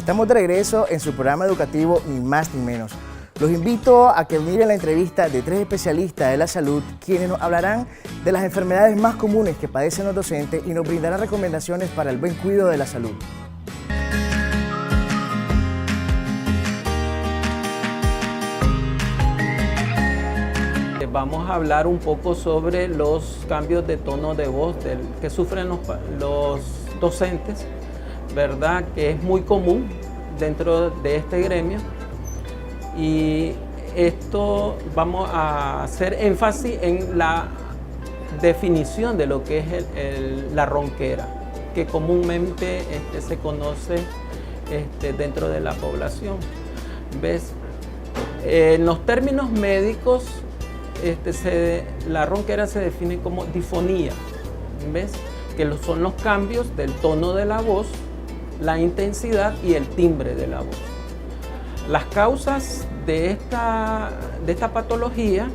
Estamos de regreso en su programa educativo Ni Más Ni Menos. Los invito a que miren la entrevista de 3 especialistas de la salud, quienes nos hablarán de las enfermedades más comunes que padecen los docentes y nos brindarán recomendaciones para el buen cuidado de la salud. Vamos a hablar un poco sobre los cambios de tono de voz que sufren los docentes, ¿verdad? Que es muy común dentro de este gremio. Y esto vamos a hacer énfasis en la definición de lo que es la ronquera, que comúnmente se conoce dentro de la población. ¿Ves? En los términos médicos, la ronquera se define como disfonía, ¿ves? Que son los cambios del tono de la voz, la intensidad y el timbre de la voz. Las causas de esta patología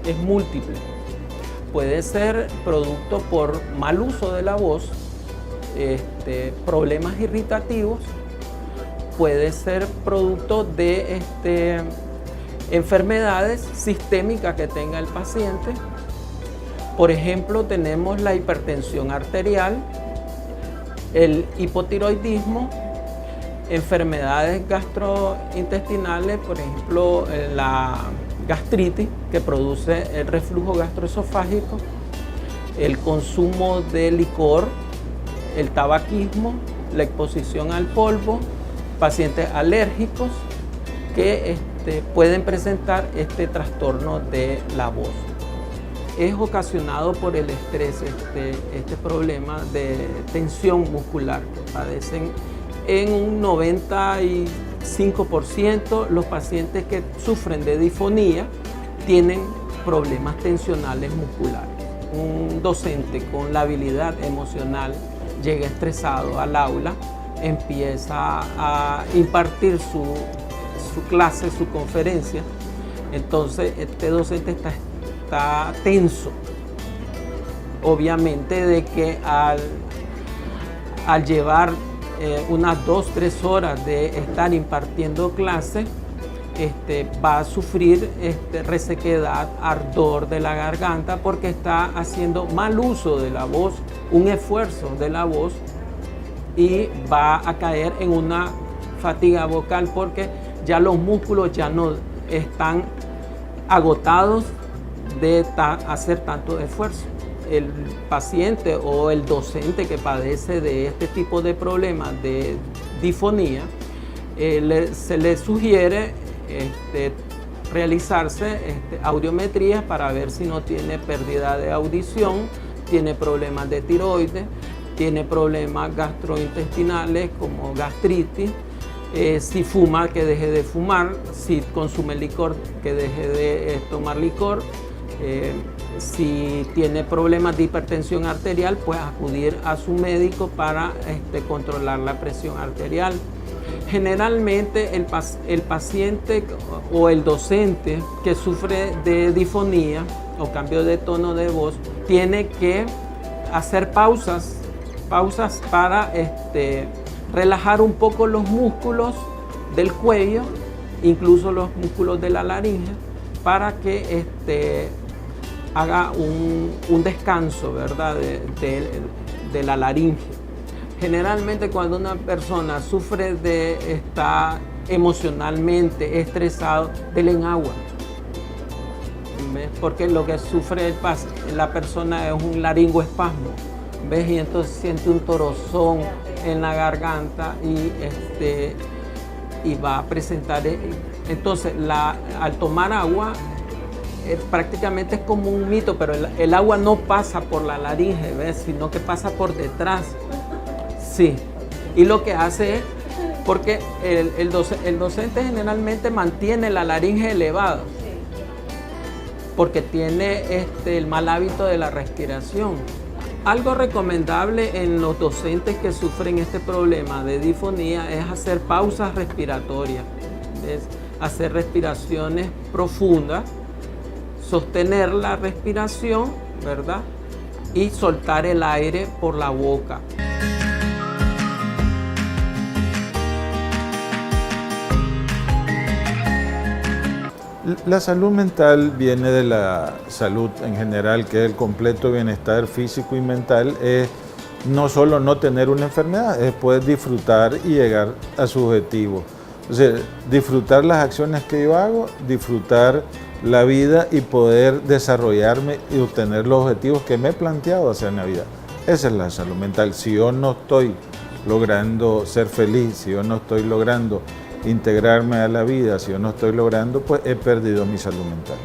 es múltiple. Puede ser producto por mal uso de la voz, problemas irritativos, puede ser producto de enfermedades sistémicas que tenga el paciente. Por ejemplo, tenemos la hipertensión arterial, el hipotiroidismo, enfermedades gastrointestinales, por ejemplo, la gastritis que produce el reflujo gastroesofágico, el consumo de licor, el tabaquismo, la exposición al polvo, pacientes alérgicos que pueden presentar este trastorno de la voz. Es ocasionado por el estrés, este problema de tensión muscular que padecen en un 95% los pacientes que sufren de disfonía tienen problemas tensionales musculares. Un docente con la habilidad emocional llega estresado al aula, empieza a impartir su clase, su conferencia, entonces este docente está tenso. Obviamente de que al llevar unas 2-3 horas de estar impartiendo clase, va a sufrir resequedad, ardor de la garganta porque está haciendo mal uso de la voz, un esfuerzo de la voz, y va a caer en una fatiga vocal porque ya los músculos ya no están agotados de hacer tanto esfuerzo. El paciente o el docente que padece de este tipo de problemas de disfonía, se le sugiere realizarse audiometrías para ver si no tiene pérdida de audición, tiene problemas de tiroides, tiene problemas gastrointestinales como gastritis, si fuma, que deje de fumar, si consume licor, que deje de tomar licor, si tiene problemas de hipertensión arterial, pues acudir a su médico para controlar la presión arterial. Generalmente el paciente o el docente que sufre de disfonía o cambio de tono de voz tiene que hacer pausas para relajar un poco los músculos del cuello, incluso los músculos de la laringe, para que haga un descanso, ¿verdad? de la laringe. Generalmente cuando una persona sufre está emocionalmente estresado, denle agua. ¿Ves? Porque lo que sufre la persona es un laringoespasmo, ¿ves? Y entonces siente un torzón en la garganta y va a presentar. Entonces, al tomar agua, prácticamente es como un mito, pero el agua no pasa por la laringe, ¿ves? Sino que pasa por detrás. Sí. Y lo que hace es, porque el docente generalmente mantiene la laringe elevada, porque tiene el mal hábito de la respiración. Algo recomendable en los docentes que sufren este problema de disfonía es hacer pausas respiratorias, ¿ves? Hacer respiraciones profundas, sostener la respiración, ¿verdad? Y soltar el aire por la boca. La salud mental viene de la salud en general, que es el completo bienestar físico y mental, es no solo no tener una enfermedad, es poder disfrutar y llegar a su objetivo. O sea, disfrutar las acciones que yo hago, disfrutar la vida y poder desarrollarme y obtener los objetivos que me he planteado hacer en la vida. Esa es la salud mental. Si yo no estoy logrando ser feliz, si yo no estoy logrando integrarme a la vida, si yo no estoy logrando, pues he perdido mi salud mental.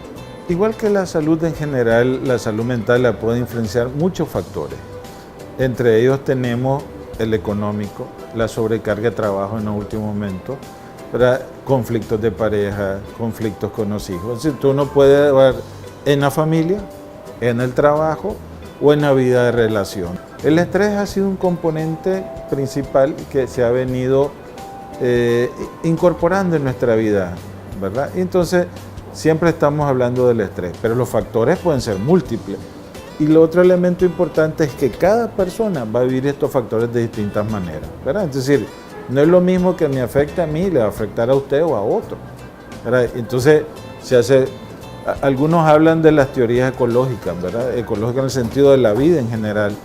Igual que la salud en general, la salud mental la puede influenciar muchos factores. Entre ellos tenemos el económico, la sobrecarga de trabajo en los últimos momentos, conflictos de pareja, conflictos con los hijos. Es decir, tú no puedes ver en la familia, en el trabajo o en la vida de relación. El estrés ha sido un componente principal que se ha venido incorporando en nuestra vida, ¿verdad? Y entonces siempre estamos hablando del estrés, pero los factores pueden ser múltiples. Y el otro elemento importante es que cada persona va a vivir estos factores de distintas maneras, ¿verdad? Es decir, no es lo mismo que me afecta a mí, le va a afectar a usted o a otro, ¿verdad? Entonces algunos hablan de las teorías ecológicas, ¿verdad? Ecológicas en el sentido de la vida en general,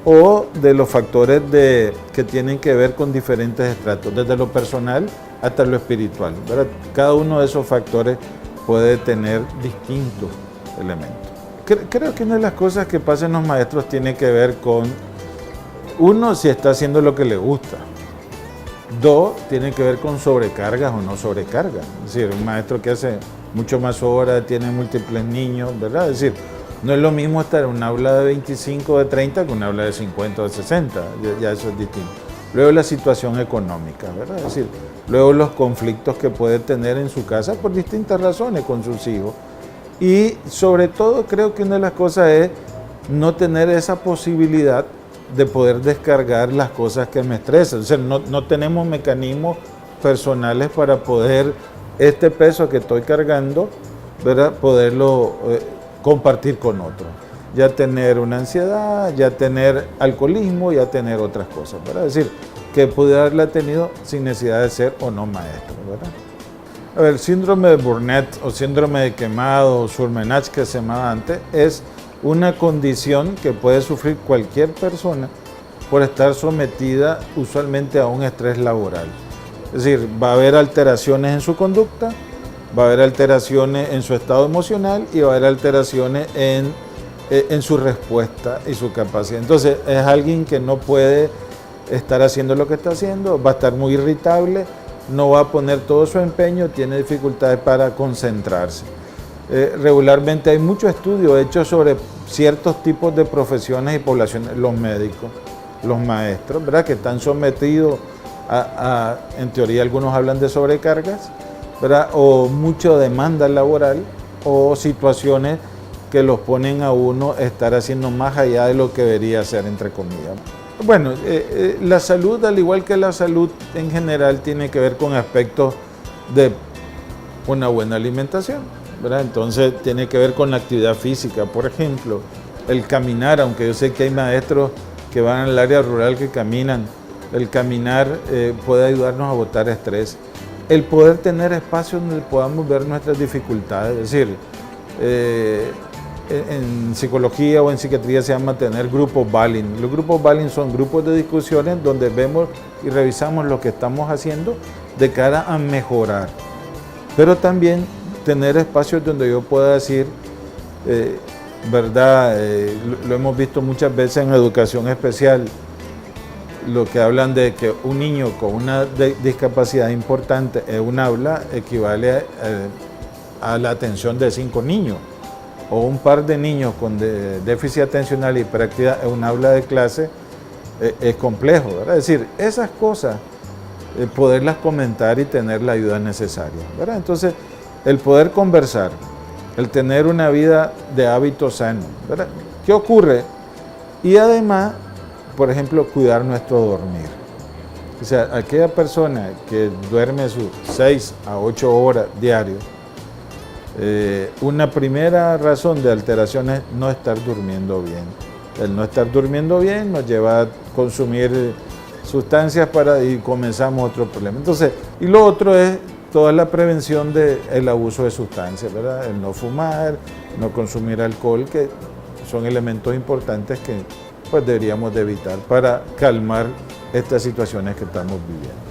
o de los factores que tienen que ver con diferentes estratos, desde lo personal hasta lo espiritual, ¿verdad? Cada uno de esos factores puede tener distintos elementos. Creo que una de las cosas que pasa en los maestros tiene que ver con, uno, si está haciendo lo que le gusta. Dos, tiene que ver con sobrecargas o no sobrecargas. Es decir, un maestro que hace mucho más horas, tiene múltiples niños, ¿verdad? Es decir, no es lo mismo estar en un aula de 25 o de 30 que un aula de 50 o de 60, ya eso es distinto. Luego la situación económica, ¿verdad? Es decir, luego los conflictos que puede tener en su casa por distintas razones con sus hijos. Y sobre todo creo que una de las cosas es no tener esa posibilidad de poder descargar las cosas que me estresan. O sea, no tenemos mecanismos personales para poder este peso que estoy cargando, ¿verdad? Poderlo compartir con otros. Ya tener una ansiedad, ya tener alcoholismo, ya tener otras cosas, ¿verdad? Es decir, que pude haberla tenido sin necesidad de ser o no maestro, ¿verdad? A ver, el síndrome de Burnett o síndrome de quemado o Surmenage que se llamaba antes es una condición que puede sufrir cualquier persona por estar sometida usualmente a un estrés laboral. Es decir, va a haber alteraciones en su conducta, va a haber alteraciones en su estado emocional y va a haber alteraciones en su respuesta y su capacidad. Entonces, es alguien que no puede estar haciendo lo que está haciendo, va a estar muy irritable, no va a poner todo su empeño, tiene dificultades para concentrarse. Regularmente hay muchos estudios hechos sobre ciertos tipos de profesiones y poblaciones, los médicos, los maestros, ¿verdad? Que están sometidos en teoría algunos hablan de sobrecargas, ¿verdad? O mucha demanda laboral o situaciones que los ponen a uno a estar haciendo más allá de lo que debería hacer, entre comillas. Bueno, la salud, al igual que la salud en general, tiene que ver con aspectos de una buena alimentación, ¿verdad? Entonces tiene que ver con la actividad física, por ejemplo, el caminar, aunque yo sé que hay maestros que van al área rural que caminan, el caminar puede ayudarnos a botar estrés, el poder tener espacios donde podamos ver nuestras dificultades, es decir, en psicología o en psiquiatría se llama tener grupos Balin. Los grupos Balin son grupos de discusiones donde vemos y revisamos lo que estamos haciendo de cara a mejorar, pero también tener espacios donde yo pueda decir, verdad, lo hemos visto muchas veces en educación especial, lo que hablan de que un niño con una discapacidad importante en un aula equivale a la atención de 5 niños, o un par de niños con déficit atencional y hiperactividad en un aula de clase es complejo, ¿verdad? Es decir, esas cosas, poderlas comentar y tener la ayuda necesaria, ¿verdad? Entonces, el poder conversar, el tener una vida de hábitos sanos, ¿verdad? ¿Qué ocurre? Y además, por ejemplo, cuidar nuestro dormir. O sea, aquella persona que duerme sus 6 a 8 horas diarios, una primera razón de alteración es no estar durmiendo bien. El no estar durmiendo bien nos lleva a consumir sustancias y comenzamos otro problema. Entonces, y lo otro es toda la prevención del abuso de sustancias, ¿verdad? El no fumar, no consumir alcohol, que son elementos importantes que pues deberíamos de evitar para calmar estas situaciones que estamos viviendo.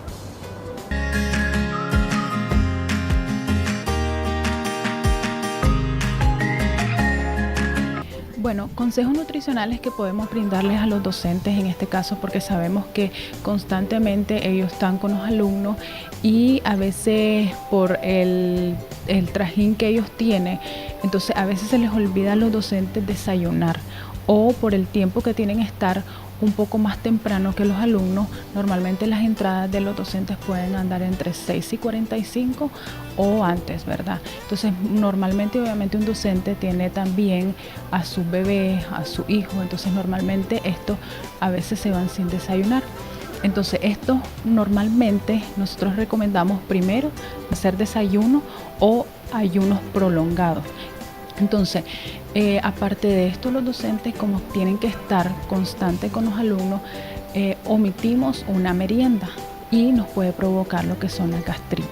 Bueno, consejos nutricionales que podemos brindarles a los docentes en este caso, porque sabemos que constantemente ellos están con los alumnos y a veces por el trajín que ellos tienen, entonces a veces se les olvida a los docentes desayunar, o por el tiempo que tienen que estar un poco más temprano que los alumnos. Normalmente las entradas de los docentes pueden andar entre 6:45 o antes, ¿verdad? Entonces normalmente obviamente un docente tiene también a su bebé, a su hijo, entonces normalmente estos a veces se van sin desayunar. Entonces esto normalmente nosotros recomendamos primero hacer desayuno o ayunos prolongados. Entonces, aparte de esto, los docentes, como tienen que estar constantes con los alumnos, omitimos una merienda y nos puede provocar lo que son las gastritis.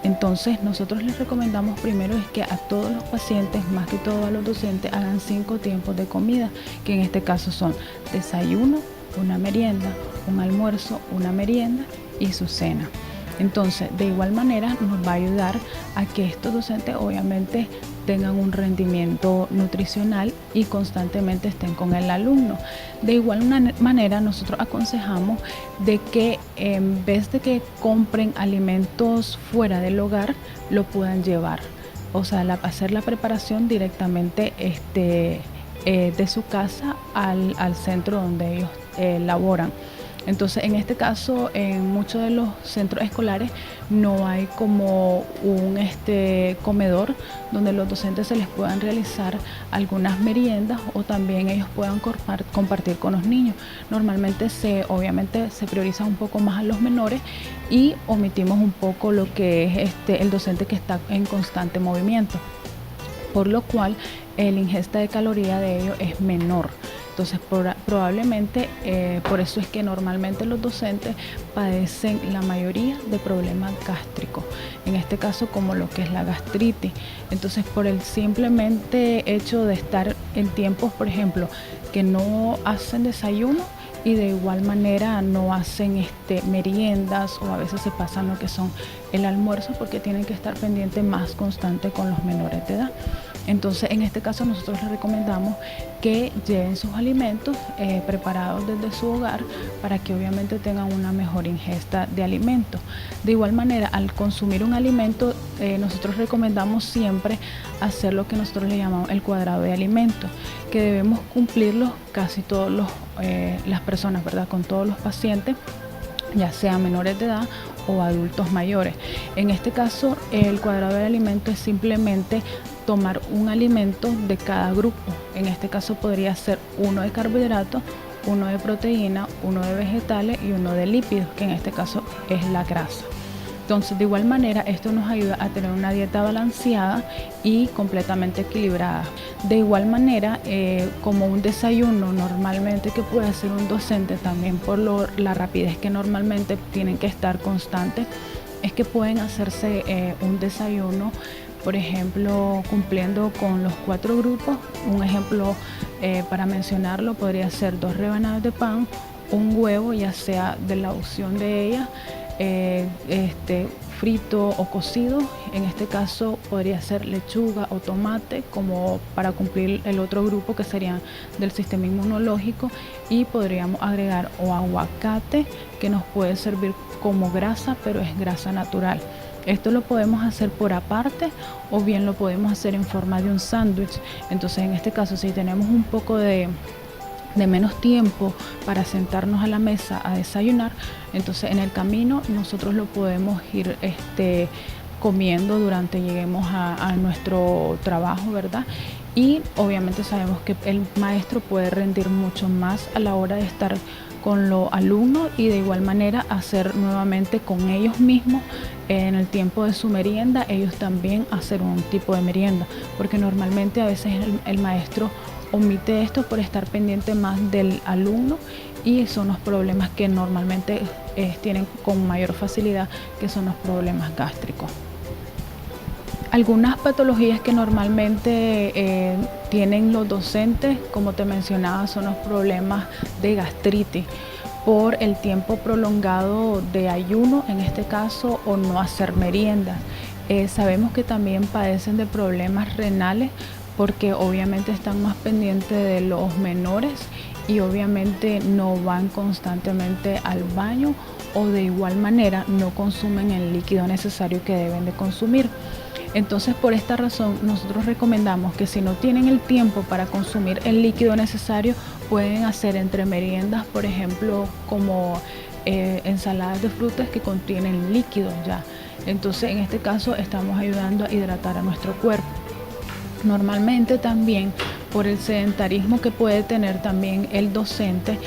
Entonces, nosotros les recomendamos primero es que a todos los pacientes, más que todo a los docentes, hagan 5 tiempos de comida, que en este caso son desayuno, una merienda, un almuerzo, una merienda y su cena. Entonces, de igual manera nos va a ayudar a que estos docentes obviamente tengan un rendimiento nutricional y constantemente estén con el alumno. De igual manera, nosotros aconsejamos de que en vez de que compren alimentos fuera del hogar, lo puedan llevar. O sea, hacer la preparación directamente de su casa al centro donde ellos laboran. Entonces, en este caso, en muchos de los centros escolares no hay como un comedor donde los docentes se les puedan realizar algunas meriendas o también ellos puedan compartir con los niños. Normalmente obviamente se prioriza un poco más a los menores y omitimos un poco lo que es el docente que está en constante movimiento, por lo cual la ingesta de calorías de ellos es menor. Entonces probablemente por eso es que normalmente los docentes padecen la mayoría de problemas gástricos, en este caso como lo que es la gastritis. Entonces por el simplemente hecho de estar en tiempos, por ejemplo, que no hacen desayuno y de igual manera no hacen meriendas, o a veces se pasan lo que son el almuerzo porque tienen que estar pendientes más constante con los menores de edad. Entonces, en este caso nosotros les recomendamos que lleven sus alimentos preparados desde su hogar para que obviamente tengan una mejor ingesta de alimentos. De igual manera, al consumir un alimento, nosotros recomendamos siempre hacer lo que nosotros le llamamos el cuadrado de alimentos, que debemos cumplirlo casi todas las personas, ¿verdad? Con todos los pacientes, ya sean menores de edad o adultos mayores. En este caso, el cuadrado de alimentos es simplemente tomar un alimento de cada grupo. En este caso podría ser uno de carbohidratos, uno de proteína, uno de vegetales y uno de lípidos, que en este caso es la grasa. Entonces, de igual manera, esto nos ayuda a tener una dieta balanceada y completamente equilibrada. De igual manera, como un desayuno normalmente que puede hacer un docente, también por la rapidez que normalmente tienen que estar constantes, es que pueden hacerse un desayuno, por ejemplo, cumpliendo con los 4 grupos. Un ejemplo para mencionarlo podría ser 2 rebanadas de pan, un huevo, ya sea de la opción de ella, frito o cocido. En este caso podría ser lechuga o tomate, como para cumplir el otro grupo que serían del sistema inmunológico, y podríamos agregar o aguacate, que nos puede servir como grasa, pero es grasa natural. Esto lo podemos hacer por aparte o bien lo podemos hacer en forma de un sándwich. Entonces, en este caso, si tenemos un poco de menos tiempo para sentarnos a la mesa a desayunar, entonces en el camino nosotros lo podemos ir comiendo durante lleguemos a nuestro trabajo, ¿verdad? Y obviamente sabemos que el maestro puede rendir mucho más a la hora de estar con los alumnos y de igual manera hacer nuevamente con ellos mismos en el tiempo de su merienda, ellos también hacer un tipo de merienda, porque normalmente a veces el maestro omite esto por estar pendiente más del alumno, y son los problemas que normalmente tienen con mayor facilidad, que son los problemas gástricos. Algunas patologías que normalmente tienen los docentes, como te mencionaba, son los problemas de gastritis por el tiempo prolongado de ayuno, en este caso, o no hacer merienda. Sabemos que también padecen de problemas renales porque obviamente están más pendientes de los menores y obviamente no van constantemente al baño o de igual manera no consumen el líquido necesario que deben de consumir. Entonces, por esta razón, nosotros recomendamos que si no tienen el tiempo para consumir el líquido necesario, pueden hacer entre meriendas, por ejemplo, como ensaladas de frutas que contienen líquidos ya. Entonces, en este caso, estamos ayudando a hidratar a nuestro cuerpo. Normalmente también, por el sedentarismo que puede tener también el docente,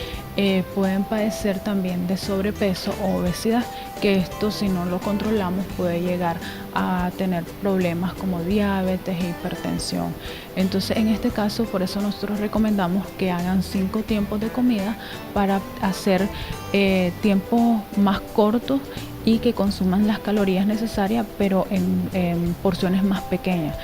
pueden padecer también de sobrepeso o obesidad, que esto, si no lo controlamos, puede llegar a tener problemas como diabetes e hipertensión. Entonces, en este caso, por eso nosotros recomendamos que hagan 5 tiempos de comida para hacer tiempos más cortos y que consuman las calorías necesarias, pero en porciones más pequeñas.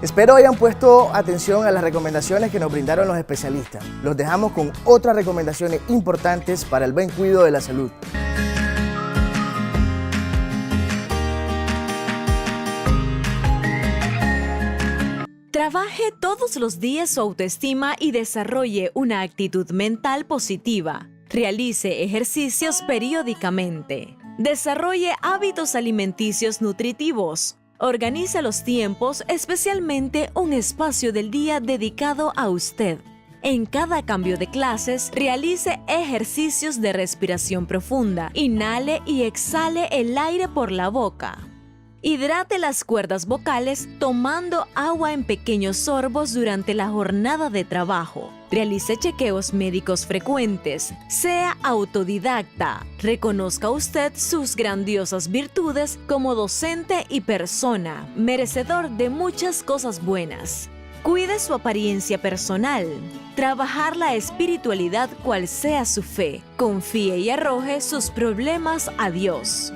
Espero hayan puesto atención a las recomendaciones que nos brindaron los especialistas. Los dejamos con otras recomendaciones importantes para el buen cuidado de la salud. Trabaje todos los días su autoestima y desarrolle una actitud mental positiva. Realice ejercicios periódicamente. Desarrolle hábitos alimenticios nutritivos. Organiza los tiempos, especialmente un espacio del día dedicado a usted. En cada cambio de clases, realice ejercicios de respiración profunda. Inhale y exhale el aire por la boca. Hidrate las cuerdas vocales tomando agua en pequeños sorbos durante la jornada de trabajo. Realice chequeos médicos frecuentes. Sea autodidacta. Reconozca usted sus grandiosas virtudes como docente y persona, merecedor de muchas cosas buenas. Cuide su apariencia personal. Trabajar la espiritualidad cual sea su fe. Confíe y arroje sus problemas a Dios.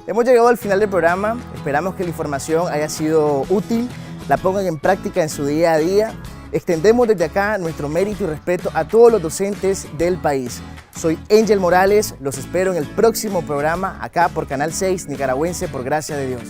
Hemos llegado al final del programa, esperamos que la información haya sido útil, la pongan en práctica en su día a día. Extendemos desde acá nuestro mérito y respeto a todos los docentes del país. Soy Angel Morales, los espero en el próximo programa acá por Canal 6 Nicaragüense por gracia de Dios.